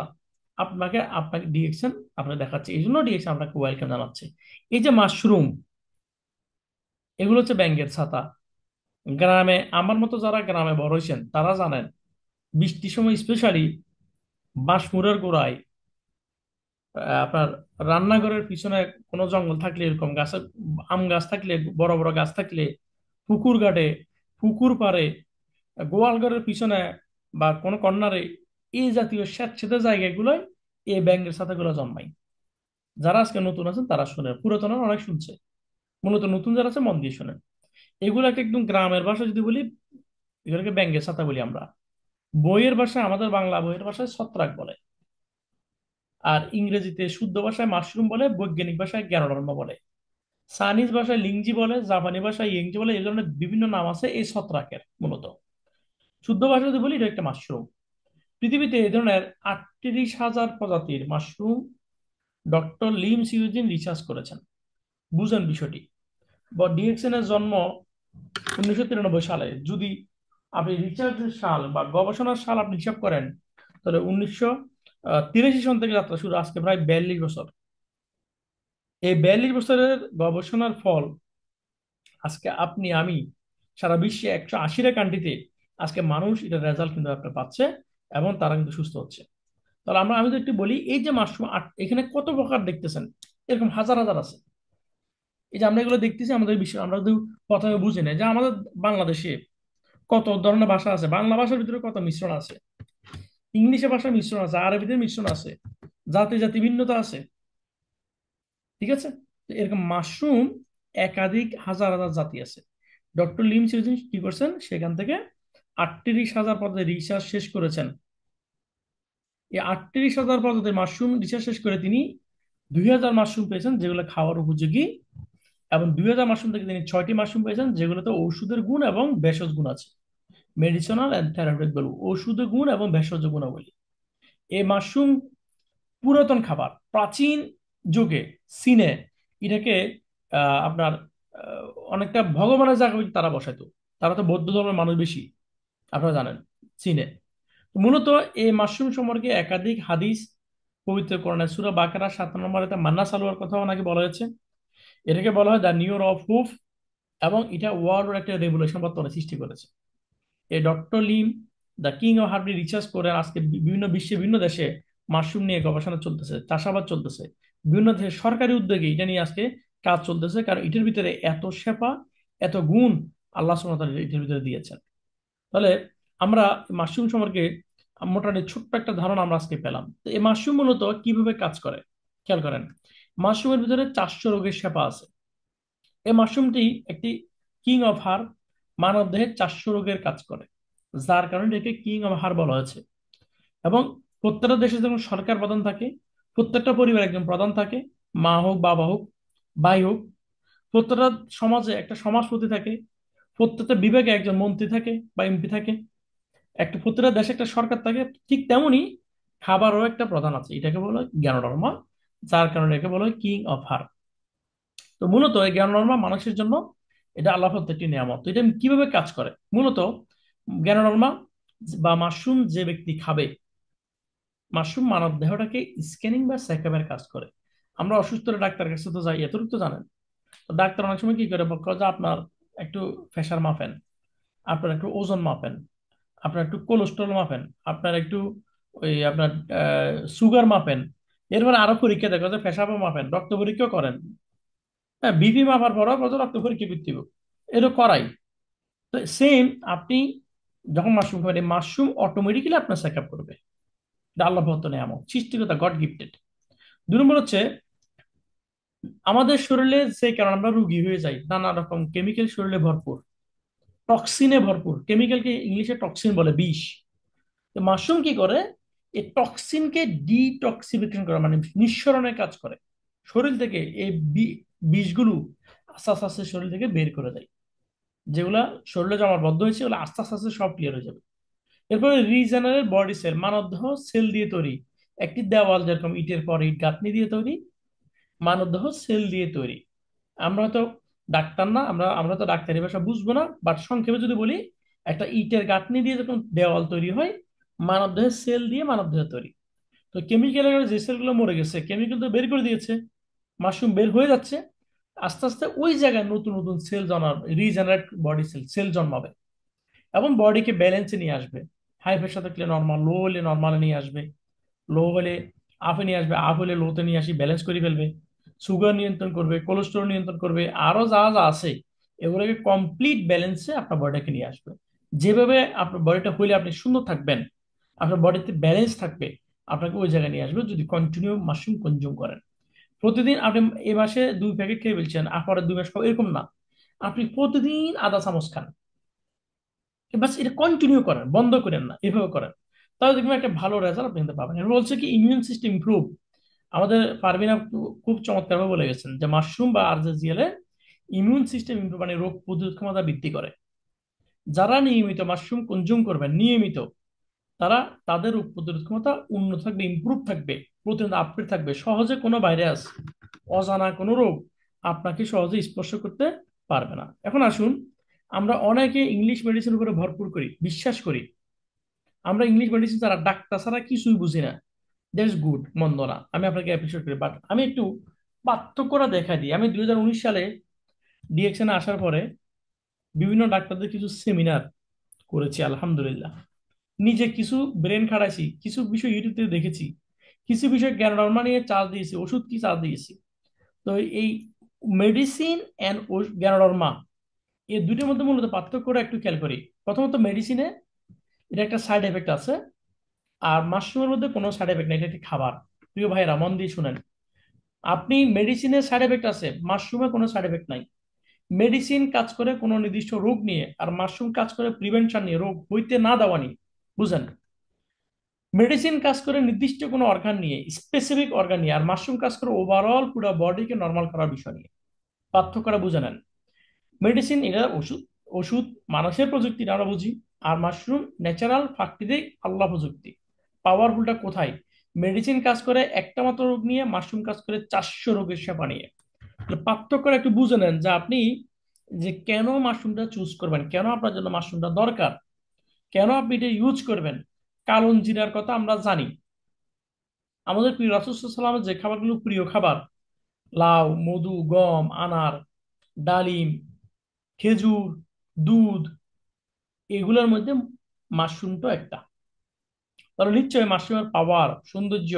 আপনাকে আপনাকে ডিএক্সএন আপনাকে দেখাচ্ছে। এই জন্য ডিএক্সএন আপনাকে ওয়েলকাম জানাচ্ছে। এই যে মাশরুম, এগুলো হচ্ছে ব্যাঙের ছাতা। গ্রামে আমার মতো যারা গ্রামে বড় হয়েছেন তারা জানেন, বৃষ্টির সময় স্পেশালি বাঁশমুড়ের গোড়ায়, আপনার রান্নাঘরের পিছনে কোনো জঙ্গল থাকলে, এরকম গাছের আম গাছ থাকলে, বড় বড় গাছ থাকলে, পুকুর ঘাটে, পুকুর পাড়ে, গোয়াল ঘরের পিছনে বা কোনো কর্নারে, এই জাতীয় স্যাঁতসেঁতে জায়গাগুলোয় এই ব্যাঙের ছাতাগুলো জন্মায়। যারা আজকে নতুন আছেন তারা শুনে, পুরাতনরা অনেক শুনছে, মূলত নতুন যারা আছে মন দিয়ে শোনেন। এগুলাকে একদম গ্রামের ভাষা যদি বলি, এগুলোকে ব্যাঙের ছাতা বলি আমরা। বইয়ের ভাষায়, আমাদের বাংলা বইয়ের ভাষায় ছত্রাক বলে, আর ইংরেজিতে শুদ্ধ ভাষায় মাশরুম বলে, বৈজ্ঞানিক ভাষায় জ্ঞানরম্য বলে, চাইনিজ ভাষায় লিংজি বলে, জাপানি ভাষায় ইংজি বলে। এই ধরনের বিভিন্ন নাম আছে এই ছত্রাকের। মূলত শুদ্ধ ভাষায় যদি বলি, এটা একটা মাশরুম। পৃথিবীতে এই ধরনের 38,000 প্রজাতির মাশরুম ডক্টর লিম সিউজিন রিসার্চ করেছেন। বুঝেন বিষয়টি। ডিএক্সএন এর জন্ম 1993 সালে। যদি আপনি রিসার্চের সাল বা গবেষণার সাল আপনি হিসাব করেন, তাহলে 1983 সন থেকে যাত্রা শুরু, আজকে প্রায় 42 বছর। এই 42 বছরের গবেষণার ফল আজকে আপনি আমি সারা বিশ্বে 180টা কান্ট্রিতে আজকে মানুষ এটার রেজাল্ট কিন্তু আপনার পাচ্ছে, এবং তারা কিন্তু সুস্থ হচ্ছে। তাহলে আমি তো একটু বলি, এই যে মাশরুম এখানে কত প্রকার দেখতেছেন, এরকম হাজার হাজার আছে। এই যে আমরা এগুলো দেখতেছি আমাদের বিশ্বে, আমরা কিন্তু প্রথমে বুঝি না যে আমাদের বাংলাদেশে কত ধরনের ভাষা আছে, বাংলা ভাষার ভিতরে কত মিশ্রণ আছে, ইংলিশে ভাষার মিশ্রণ আছে, আরবিতে মিশ্রণ আছে, জাতি জাতি ভিন্নতা আছে। ঠিক আছে? তো এরকম মাশরুম একাধিক হাজার হাজার জাতি আছে। ডক্টর লিম সিউজিন কি করছেন, সেখান থেকে 38,000 পদ্ধতি রিসার্চ শেষ করেছেন। এই 38,000 পদ্ধতির মাশরুম রিসার্চ শেষ করে তিনি 2,000 মাশরুম পেয়েছেন যেগুলো খাওয়ার উপযোগী, এবং 2,000 মাশরুম থেকে তিনি 6টি মাশরুম পেয়েছেন যেগুলোতে ঔষধের গুণ এবং ভেষজ গুণ আছে। মেডিসিনাল অ্যান্ড থেরাপিউটিক ভ্যালু, ঔষধি গুণ এবং ভেষজ গুণাবলী। এই মাশরুম পুরাতন খাবার, প্রাচীন যুগে চীনে এটাকে আপনার আহ, অনেকটা ভগবানের জায়গায় তারা বসাইতো। তারা তো বৌদ্ধ ধর্মের মানুষ বেশি, আপনারা জানেন, চীনে। মূলত এই মাশরুম সম্পর্কে একাধিক হাদিস, পবিত্র কোরআনে সূরা বাকারা 7 নম্বর আয়াতে মান্না সালোয়ার কথাও নাকি বলা হয়েছে। এটাকে বলা হয় দ্য নিওর অফ হুফ, এবং এটা ওয়ার্ল্ড একটা রেভলিউশন বর্তমানে সৃষ্টি করেছে। এই doctor Lim the king of herbs research করে আজকে বিভিন্ন বিশ্বে বিভিন্ন দেশে মাশরুম নিয়ে গবেষণা চলতেছে, চাষাবাদ চলতেছে, বিভিন্ন দেশে সরকারি উদ্যোগে এটা নিয়ে আজকে কাজ চলতেছে, কারণ এটার ভিতরে এত শেফা, এত গুণ আল্লাহ সুবহানাহু ওয়া তাআলা এটার ভিতরে দিয়েছেন। তাহলে আমরা মাশরুম সম্পর্কে মোটামুটি ছোট্ট একটা ধারণা আমরা আজকে পেলাম। তো এই মাশরুম মূলত কিভাবে কাজ করে খেয়াল করেন। মাশরুমের ভিতরে 400 রোগের শেফা আছে। এই মাশরুমটি একটি কিং অফ হার্ব, মানব দেহে 400 রোগের কাজ করে, যার কারণে একে কিং অফ হার্ব বলা হয়েছে। এবং প্রত্যেকটা দেশে যখন সরকার প্রধান থাকে, প্রত্যেকটা পরিবার একজন প্রধান থাকে, মা হোক বাবা হোক ভাই হোক, প্রত্যেকটা সমাজে একটা সমাজপতি থাকে, প্রত্যেকটা বিভাগে একজন মন্ত্রী থাকে বা এমপি থাকে, একটা প্রত্যেকটা দেশে একটা সরকার থাকে। ঠিক তেমনি খাবারও একটা প্রধান আছে, এটাকে বলা হয় জ্ঞানধর্মা, যার কারণে একে বলা হয় কিং অফ হার্ব। তো মূলত এই জ্ঞানধর্মা মানুষের জন্য এটা আল্লাহ প্রদত্ত একটি নিয়ামত। তো এটা কিভাবে কাজ করে মূলত, জ্ঞানধর্মা বা মাশরুম যে ব্যক্তি খাবে, মাশরুম মানব দেহটাকে স্ক্যানিং বা চেকআপের কাজ করে। আমরা অসুস্থ হলে ডাক্তারের কাছে তো যাই, এতটুকু তো জানেন। তো ডাক্তার অনেক সময় কি করে বলে যে আপনার একটু প্রেশার মাপেন, আপনার একটু ওজন মাপেন, আপনার একটু কোলেস্ট্রল মাপেন, আপনার একটু ওই আপনার সুগার মাপেন, এরপরে আরো পরীক্ষা দেখা যায় পেশাবও মাপেন, রক্ত পরীক্ষা করেন। হ্যাঁ, বিপি মাপার পরও কত রক্ত পরীক্ষা করতে হবে, এটা করাই। তো সেম আপনি যখন মাশরুম খাবেন, এই মাশরুম অটোমেটিক্যালি আপনার চেক আপ করবে। এটা আল্লাহ প্রদত্ত নেয়ামত, সৃষ্টিকর্তা, গড গিফটেড। 2 নম্বর হচ্ছে আমাদের শরীরে যে কারণে আমরা রোগী হয়ে যাই, নানা রকম কেমিক্যাল শরীরে ভরপুর, টক্সিনে ভরপুর, কেমিক্যালকে ইংলিশে টক্সিন বলে, বিষ। তো মাশরুম কি করে, এই টক্সিনকে ডিটক্সিফিকেশন করে, মানে নিঃসরণের কাজ করে। শরীর থেকে এই বিষগুলো আস্তে আস্তে আস্তে শরীর থেকে বের করে দেয়। যেগুলা শরীরে জমাবদ্ধ হয়েছে ওগুলো আস্তে আস্তে আস্তে সব ক্লিয়ার হয়ে যাবে। এরপরে রিজেনারেট বডি সেল, মানবদেহ সেল দিয়ে তৈরি। একটি দেওয়াল যেরকম ইটের পর ইট গাঁথনি দিয়ে তৈরি, মানবদেহ সেল দিয়ে তৈরি। আমরা হয়তো ডাক্তার না, আমরা আমরা তো ডাক্তারি ভাষা বুঝবো না, বাট সংক্ষেপে যদি বলি, একটা ইটের গাঁথনি দিয়ে যখন দেওয়াল তৈরি হয়, মানবদেহের সেল দিয়ে মানবদেহ তৈরি। তো কেমিক্যালের যে সেলগুলো মরে গেছে, কেমিক্যাল তো বের করে দিয়েছে, মাশরুম বের হয়ে যাচ্ছে, আস্তে আস্তে ওই জায়গায় নতুন নতুন সেল জন্মাবে, রিজেনারেট বডি সেল সেল জন্মাবে, এবং বডিকে ব্যালেন্সে নিয়ে আসবে। হাই প্রেশার থাকলে নর্মাল, লো হলে নর্মালে নিয়ে আসবে, লো হলে আপে নিয়ে আসবে, আপ হলে লোতে নিয়ে আসি ব্যালেন্স করে ফেলবে, সুগার নিয়ন্ত্রণ করবে, কোলেস্ট্রল নিয়ন্ত্রণ করবে, আরো যা যা আছে এগুলোকে কমপ্লিট ব্যালেন্সে আপনার বডিটাকে নিয়ে আসবে। যেভাবে আপনার বডিটা হইলে আপনি সুন্দর থাকবেন, আপনার বডিতে ব্যালেন্স থাকবে, আপনাকে ওই জায়গায় নিয়ে আসবে যদি কন্টিনিউ মাশরুম কনজিউম করেন। প্রতিদিন আপনি এই মাসে 2 প্যাকেট খেয়ে ফেলছেন, আর পরে 2 মাস খাবেন এরকম না, আপনি প্রতিদিন আধা চামচ খান, বাস এটা কন্টিনিউ করেন, বন্ধ করেন না, এভাবে করেন, তাহলে দেখবেন একটা ভালো রেজাল্ট আপনি কিন্তু পাবেন। এবার বলছে কি ইমিউন সিস্টেম ইমপ্রুভ। আমাদের পারভিনা খুব চমৎকার ভাবে বলে গেছেন যে মাশরুম বা আরজেজিয়ালে ইমিউন সিস্টেম ইমপ্রুভ, মানে রোগ প্রতিরোধ ক্ষমতা বৃদ্ধি করে। যারা নিয়মিত মাশরুম কনজিউম করবেন নিয়মিত, তারা তাদের রোগ প্রতিরোধ ক্ষমতা উন্নত থাকবে, ইমপ্রুভ থাকবে, প্রতিরোধ আপডেট থাকবে। সহজে কোনো ভাইরাস, অজানা কোনো রোগ আপনাকে সহজে স্পর্শ করতে পারবে না। এখন আসুন, আমরা অনেকে ইংলিশ মেডিসিন উপরে ভরপুর করি, বিশ্বাস করি। আমরা ইংলিশ মেডিসিন ছাড়া, ডাক্তার ছাড়া কিছুই বুঝি না। দ্যাটস গুড, মন্দ না, আমি আপনাকে অ্যাপ্রিসিয়েট করি, বাট আমি একটু পার্থক্যটা দেখা দিই। আমি 2019 সালে ডিএকশনে আসার পরে বিভিন্ন ডাক্তারদের কিছু সেমিনার করেছি, আলহামদুলিল্লাহ। নিজে কিছু ব্রেন খাটাইছি, কিছু বিষয় ইউটিউব থেকে দেখেছি, কিছু বিষয় জ্ঞান নর্মা নিয়ে চার্জ দিয়েছি, ওষুধ কি চার্জ দিয়েছি। তো এই মেডিসিন অ্যান্ড জ্ঞান নর্মা, এই দুটোর মধ্যে মূলত পার্থক্যটা একটু খেয়াল করি। প্রথমত মেডিসিনে এটা একটা সাইড এফেক্ট আছে, আর মাশরুমের মধ্যে কোনো সাইড এফেক্ট নেই, এটা একটি খাবার। প্রিয় ভাইরা মন দিয়ে শুনেন, আপনি মেডিসিনের সাইড এফেক্ট আছে, মাশরুমে কোনো সাইড এফেক্ট নাই। মেডিসিন কাজ করে কোনো নির্দিষ্ট রোগ নিয়ে, আর মাশরুম কাজ করে প্রিভেনশন নিয়ে, রোগ হইতে না দেওয়া নিয়ে। বুঝেন, মেডিসিন কাজ করে নির্দিষ্ট কোনো অর্গান নিয়ে, স্পেসিফিক অর্গান নিয়ে, আর মাশরুম কাজ করে ওভারঅল পুরো বডিকে নর্মাল করার বিষয় নিয়ে। পার্থক্যটা বুঝে নেন। মেডিসিন এটা ওষুধ, ওষুধ মানুষের প্রযুক্তি আমরা বুঝি, আর মাশরুম ন্যাচারাল প্রাকৃতিক আল্লাহ প্রযুক্তি। পাওয়ারফুলটা কোথায়? মেডিসিন কাজ করে একটা মাত্র রোগ নিয়ে, মাশরুম কাজ করে 400 রোগের সেবা নিয়ে। তাহলে পার্থক্যটা একটু বুঝে নেন, যে আপনি যে কেন মাশরুমটা চুজ করবেন, কেন আপনার জন্য মাশরুমটা দরকার, কেন আপনি এটা ইউজ করবেন। কালন জিরার কথা আমরা জানি। আমাদের প্রিয় রাসূল সাল্লাল্লাহু আলাইহি ওয়াসাল্লামের যে খাবারগুলো প্রিয় খাবার, লাউ, মধু, গম, আনার, ডালিম, খেজুর, দুধ, এগুলোর মধ্যে মাশরুমটা একটা। তাহলে নিশ্চয়ই মাশরুমের পাওয়ার, সৌন্দর্য,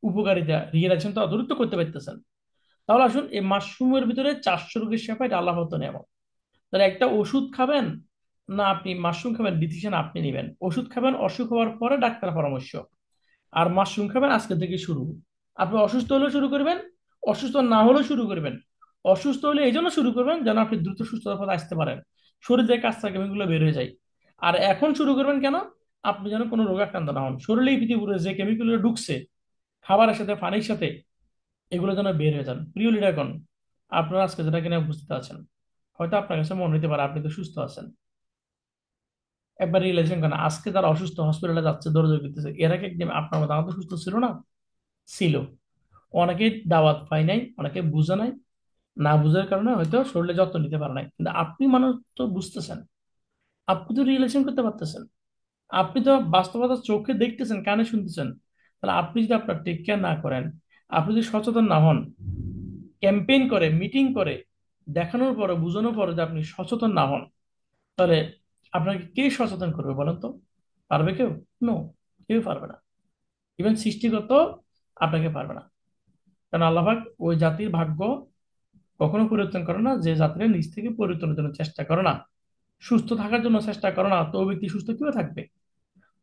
উপকারিতা রিয়েলাইজেশন তো দূরত্ব করতে পারতেছেন। তাহলে আসুন, এই মাশরুমের ভিতরে 400 রোগের শেফা, এটা আল্লাহ তো নেব। তাহলে একটা ওষুধ খাবেন না আপনি মাশরুম খাবেন, ডিসিশন আপনি নেবেন। ওষুধ খাবেন অসুখ হওয়ার পরে ডাক্তার পরামর্শ, আর মাশরুম খাবেন আজকে থেকে শুরু। আপনি অসুস্থ হলেও শুরু করবেন, অসুস্থ না হলেও শুরু করবেন। অসুস্থ হলে এই জন্য শুরু করবেন যেন আপনি দ্রুত সুস্থতার পথে আসতে পারেন, শরীর থেকে কাজ থাকে এগুলো বের হয়ে যায়। আর এখন শুরু করবেন কেন? আপনি যেন কোনো রোগ আক্রান্ত না হন, শরীরে এই পৃথিবীতে যে কেমিক্যাল ঢুকছে খাবারের সাথে, পানির সাথে, এগুলো যেন বের হয়ে যান। প্রিয় লিডারগণ, আপনারা আজকে যেটা কিনা উপস্থিত আছেন, হয়তো আপনার কাছে মনে হতে পারে আপনি তো সুস্থ আছেন। একবার রিয়েলাইজেশন করেন, আজকে যারা অসুস্থ হসপিটালে যাচ্ছে, দৌড়দৌড়ি করতেছে, এরা কি একদম আপনার মতো আমাদের সুস্থ ছিল না? ছিল। অনেকে দাওয়াত পায় নাই, অনেকে বুঝে নাই, না বুঝার কারণে হয়তো শরীরে যত্ন নিতে পারে নাই। কিন্তু আপনি মানুষ তো বুঝতেছেন, আপনি তো রিলেশন করতে পারতেছেন, আপনি তো বাস্তবতা চোখে দেখতেছেন, কানে শুনতেছেন। তাহলে আপনি যদি আপনার টেক কেয়ার না করেন, আপনি যদি সচেতন না হন, ক্যাম্পেইন করে, মিটিং করে, দেখানোর পরে, বোঝানোর পরে যে আপনি সচেতন না হন, তাহলে আপনাকে কে সচেতন করবে বলেন তো? পারবে কেউ? নো, কেউ পারবে না। ইভেন সৃষ্টিগত আপনাকে পারবে না। কারণ আল্লাহ পাক ওই জাতির ভাগ্য কখনো পরিবর্তন করে না যে জাতিরা নিজ থেকে পরিবর্তনের জন্য চেষ্টা করে না, সুস্থ থাকার জন্য চেষ্টা করে না। তো ওই ব্যক্তি সুস্থ কিভাবে থাকবে?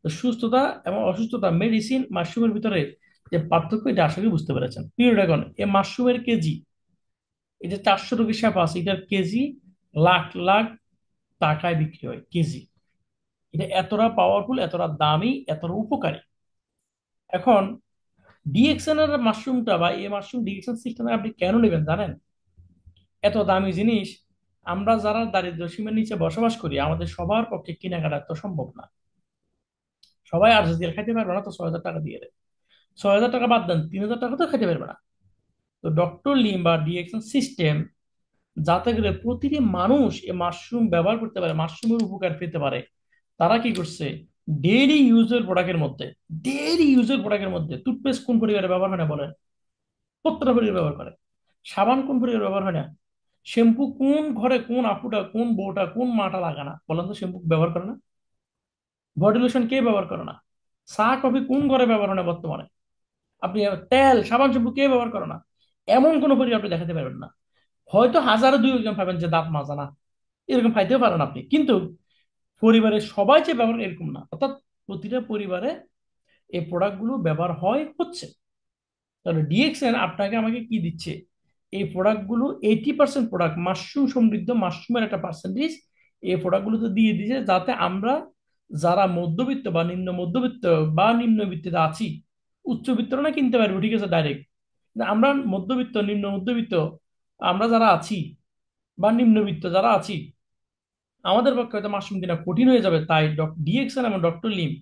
তো সুস্থতা এবং অসুস্থতা, মেডিসিন মাশরুমের ভিতরে যে পার্থক্য, এটা আশা করি বুঝতে পেরেছেন। প্রিয় ড্রাগন, এই মাশরুমের কেজি, এই যে 400 রোগী সাপ আছে, এটার কেজি লাখ লাখ টাকায় বিক্রি হয় কেজি। এটা এতটা পাওয়ারফুল, এতটা দামি, এতটা উপকারী। এখন ডিএক্সএন এর মাশরুমটা বা এই মাশরুম ডিএক্সএন সিস্টেমে আপনি কেন নেবেন জানেন? এত দামি জিনিস আমরা যারা দারিদ্র্য সীমার নিচে বসবাস করি, আমাদের সবার পক্ষে কেনাকাটা তো সম্ভব না। সবাই আর যদি খাইতে পারবে না, তো 6,000 টাকা দিয়ে দেয়। 6,000 টাকা বাদ দেন, 3,000 টাকা তো খাইতে পারবে না। তো ডক্টর লিম বা ডিএক্সএন সিস্টেম, যাতে করে প্রতিটি মানুষ এই মাশরুম ব্যবহার করতে পারে, মাশরুমের উপকার পেতে পারে, তারা কি করছে? ডেইলি ইউজের প্রোডাক্টের মধ্যে, ডেইলি ইউজের প্রোডাক্টের মধ্যে টুথপেস্ট কোন পরিবারে ব্যবহার হয় না বলেন? প্রত্যেকটা পরিবার ব্যবহার করে। সাবান কোন পরিবার ব্যবহার হয় না? শ্যাম্পু কোন ঘরে, কোন আপুটা, কোন বউটা, কোন মাটা লাগা না বলেন তো শ্যাম্পু ব্যবহার করে না? বডি লোশন কে ব্যবহার করে না? চা কফি কোন ঘরে ব্যবহার হয় না বর্তমানে? আপনি তেল, সাবান, শ্যাম্পু কে ব্যবহার করে না? এমন কোন পরিবার আপনি দেখাতে পারবেন না। হয়তো হাজারে দুই একজন পাবেন যে দাঁত মাজা না, এরকম পাইতেও পারেন আপনি, কিন্তু পরিবারের সবাই যে ব্যবহার করে এরকম না। অর্থাৎ প্রতিটা পরিবারে এই প্রোডাক্ট গুলো ব্যবহার হয়, হচ্ছে। তাহলে ডিএক্সএন আপনাকে আমাকে কি দিচ্ছে? এই প্রোডাক্টগুলো 80% প্রোডাক্ট মাশরুম সমৃদ্ধ, মাশরুমের একটা পার্সেন্টেজ এই প্রোডাক্টগুলো তো দিয়ে দিয়েছে, যাতে আমরা যারা মধ্যবিত্ত বা নিম্ন মধ্যবিত্ত বা নিম্নবিত্তিতে আছি, উচ্চবিত্তরা না কিনতে পারবো, ঠিক আছে, ডাইরেক্ট। আমরা মধ্যবিত্ত, নিম্ন মধ্যবিত্ত, আমরা যারা আছি বা নিম্নবিত্ত যারা আছি, আমাদের পক্ষে হয়তো মাশরুম কিনা কঠিন হয়ে যাবে। তাই ডিএক্সএন এবং ডক্টর লিম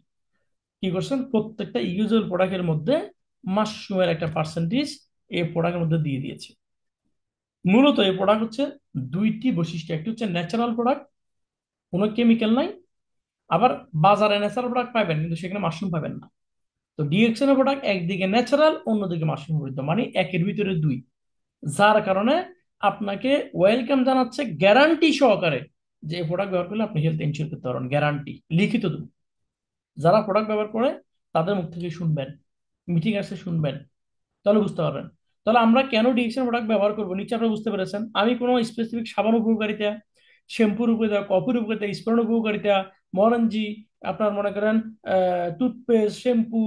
কি করছেন, প্রত্যেকটা ইউজুয়াল প্রোডাক্টের মধ্যে মাশরুমের একটা পার্সেন্টেজ এই প্রোডাক্টের মধ্যে দিয়ে দিয়েছে। মূলত এই প্রোডাক্ট হচ্ছে দুইটি বৈশিষ্ট্য, একটি হচ্ছে ন্যাচারাল প্রোডাক্ট, কোনো কেমিক্যাল নাই। আবার বাজারে ন্যাচারাল প্রোডাক্ট পাবেন, কিন্তু সেখানে মাশরুম পাবেন না। তো ডিএক্সএন এর প্রোডাক্ট একদিকে ন্যাচারাল, অন্যদিকে মাশরুম সমৃদ্ধ, মানে একের ভিতরে দুই। যার কারণে আপনাকে ওয়েলকাম জানাচ্ছে গ্যারান্টি সহকারে, যে এই প্রোডাক্ট ব্যবহার করলে আপনি হেলথ ইনশিওর করতে পারেন, গ্যারান্টি লিখিত দেব। যারা প্রোডাক্ট ব্যবহার করে তাদের মুখ থেকে শুনবেন, মিটিং আসে শুনবেন, তাহলে বুঝতে পারবেন। তাহলে আমরা কেন ডিএক্সএন প্রোডাক্ট ব্যবহার করবো, নিচে আপনারা বুঝতে পেরেছেন। আমি কোনো স্পেসিফিক সাবান উপকারিতা, শ্যাম্পুর উপকারিতা, কফির উপকারিতা, স্প্রের উপকারিতা, মরঞ্জি, আপনার মনে করেন টুথপেস্ট, শ্যাম্পু,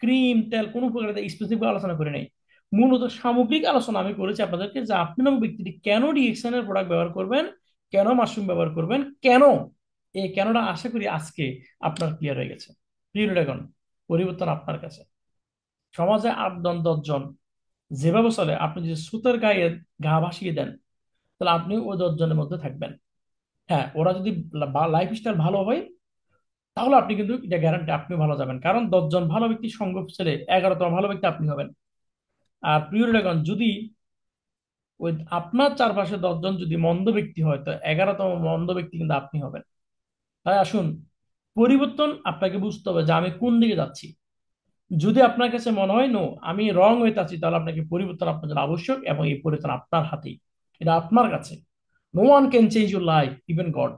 ক্রিম, তেল, কোন উপকারিতা স্পেসিফিক আলোচনা করে নাই। মূলত সামগ্রিক আলোচনা আমি করেছি আপনাদেরকে, যে আপনি নামক ব্যক্তিটি কেন ডিএক্সএন এর প্রোডাক্ট ব্যবহার করবেন, কেন মাশরুম ব্যবহার করবেন, কেন। এই কেনটা আশা করি আজকে আপনার ক্লিয়ার হয়ে গেছে। প্রিয় ড্রাগন, পরিবর্তন আপনার কাছে। সমাজে 8 জন 10 জন যেভাবে চলে, আপনি যদি সুতার গায়ে ঘা ভাসিয়ে দেন, তাহলে আপনি ওই 10 জনের মধ্যে থাকবেন। হ্যাঁ, ওরা যদি লাইফ স্টাইল ভালো হয়, তাহলে আপনি কিন্তু এটা গ্যারান্টি আপনি ভালো যাবেন, কারণ 10 জন ভালো ব্যক্তি সঙ্গ ছেড়ে 11তম ভালো ব্যক্তি আপনি হবেন। আর প্রিয় ড্রাগন, যদি ওই আপনার চারপাশে 10 জন যদি মন্দ ব্যক্তি হয়, তো 11তম মন্দ ব্যক্তি কিন্তু আপনি হবেন। তাই আসুন, পরিবর্তন আপনাকে বুঝতে হবে যে আমি কোন দিকে যাচ্ছি। যদি আপনার কাছে মনে হয় নো, আমি রং হয়ে আছি, তাহলে আপনাকে পরিবর্তন আপনার জন্য আবশ্যক, এবং এই পরিবর্তন আপনার হাতেই, এটা আপনার কাছে। No one can change your life, even God.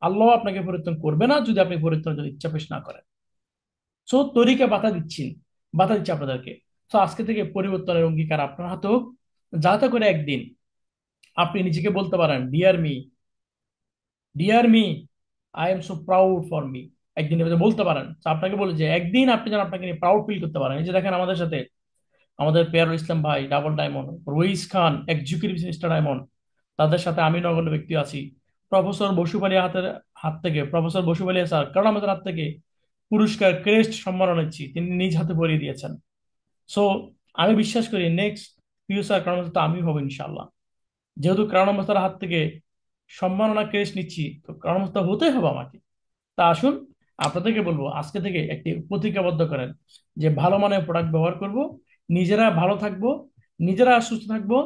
আল্লাহ আপনাকে পরিবর্তন করবে না যদি আপনি পরিবর্তনের জন্য ইচ্ছা পেশ না করেন। সো তরিকা বাধা দিচ্ছেন, বাধা দিচ্ছে আপনাদেরকে। তো আজকে থেকে পরিবর্তনের অঙ্গীকার আপনার হাতে হোক, যাতে করে একদিন আপনি নিজেকে বলতে পারেন, dear me, dear me, I am so proud for me. একদিন এভাবে বলতে পারেন। তো আপনাকে বলে যে একদিন আপনি যেন আপনাকে নিয়ে প্রাউড ফিল করতে পারেন। এই যে দেখেন আমাদের সাথে আমাদের পেয়ারুল ইসলাম ভাই, ডাবল ডায়মন্ড, রইস খান, এক্সিকিউটিভ মিনিস্টার ডায়মন্ড, তাদের সাথে আমি নগণ্য ব্যক্তি আছি। প্রফেসর বসুপালি হাত থেকে, প্রফেসর বসুপালি স্যার কারণ আমাদের হাত থেকে পুরস্কার, ক্রেস্ট, সম্মাননা নিচ্ছি, তিনি নিজ হাতে পরিয়ে দিয়েছেন। সো আমি বিশ্বাস করি নেক্সট ফিউচার কারণ তো আমি হবো ইনশাল্লাহ। যেহেতু কারণ তার হাত থেকে সম্মাননা, ক্রেস্ট নিচ্ছি, তো কারণ হতেই হবে আমাকে। তা আসুন, আপনাদেরকে বলবো আজকে থেকে একটি প্রতিজ্ঞাবদ্ধ করেন যে ভালো মানের প্রোডাক্ট ব্যবহার করব, নিজেরা ভালো থাকবো, নিজেরা সুস্থ থাকবো,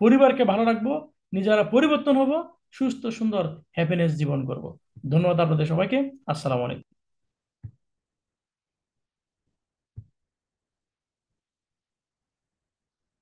পরিবারকে ভালো রাখবো, নিজেরা পরিবর্তন হব, সুস্থ সুন্দর হ্যাপিনেস জীবন করব। ধন্যবাদ আপনাদের সবাইকে। আসসালামু আলাইকুম।